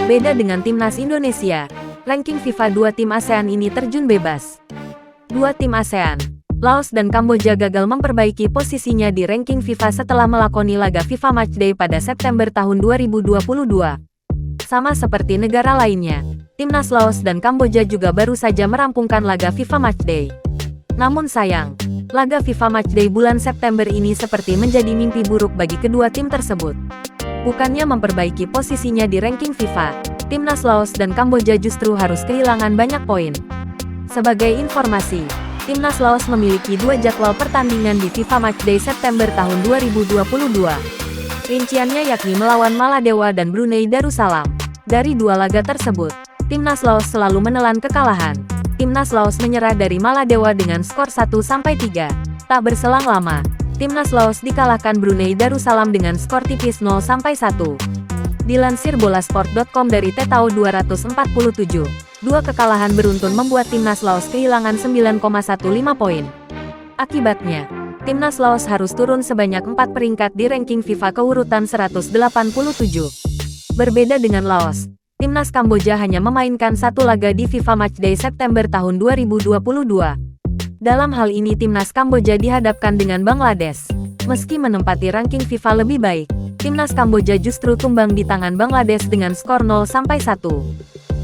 Beda dengan timnas Indonesia, ranking FIFA 2 tim ASEAN ini terjun bebas. Dua tim ASEAN, Laos dan Kamboja gagal memperbaiki posisinya di ranking FIFA setelah melakoni laga FIFA Matchday pada September tahun 2022. Sama seperti negara lainnya, timnas Laos dan Kamboja juga baru saja merampungkan laga FIFA Matchday. Namun sayang, laga FIFA Matchday bulan September ini seperti menjadi mimpi buruk bagi kedua tim tersebut. Bukannya memperbaiki posisinya di ranking FIFA, timnas Laos dan Kamboja justru harus kehilangan banyak poin. Sebagai informasi, timnas Laos memiliki 2 jadwal pertandingan di FIFA Matchday September tahun 2022. Rinciannya yakni melawan Maladewa dan Brunei Darussalam. Dari 2 laga tersebut, timnas Laos selalu menelan kekalahan. Timnas Laos menyerah dari Maladewa dengan skor 1-3. Tak berselang lama, timnas Laos dikalahkan Brunei Darussalam dengan skor tipis 0-1. Dilansir bolasport.com dari Tetao 247, 2 kekalahan beruntun membuat timnas Laos kehilangan 9,15 poin. Akibatnya, timnas Laos harus turun sebanyak 4 peringkat di ranking FIFA keurutan 187. Berbeda dengan Laos, timnas Kamboja hanya memainkan 1 laga di FIFA Matchday September tahun 2022. Dalam hal ini timnas Kamboja dihadapkan dengan Bangladesh. Meski menempati ranking FIFA lebih baik, timnas Kamboja justru tumbang di tangan Bangladesh dengan skor 0-1.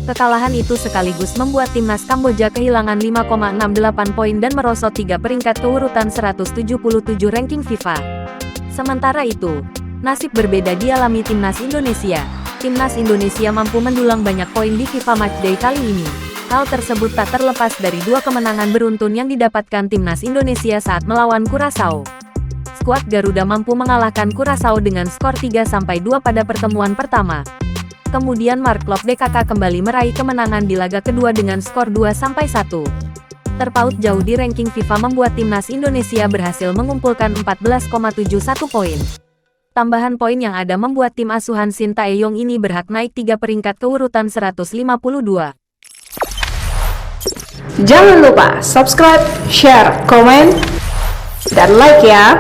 Kekalahan itu sekaligus membuat timnas Kamboja kehilangan 5,68 poin dan merosot 3 peringkat keurutan 177 ranking FIFA. Sementara itu, nasib berbeda dialami timnas Indonesia. Timnas Indonesia mampu mendulang banyak poin di FIFA Matchday kali ini. Hal tersebut tak terlepas dari 2 kemenangan beruntun yang didapatkan timnas Indonesia saat melawan Curaçao. Skuad Garuda mampu mengalahkan Curaçao dengan skor 3-2 pada pertemuan pertama. Kemudian Mark Klok DKK kembali meraih kemenangan di laga kedua dengan skor 2-1. Terpaut jauh di ranking FIFA membuat timnas Indonesia berhasil mengumpulkan 14,71 poin. Tambahan poin yang ada membuat tim asuhan Shin Tae-yong ini berhak naik 3 peringkat keurutan 152. Jangan lupa subscribe, share, komen, dan like ya!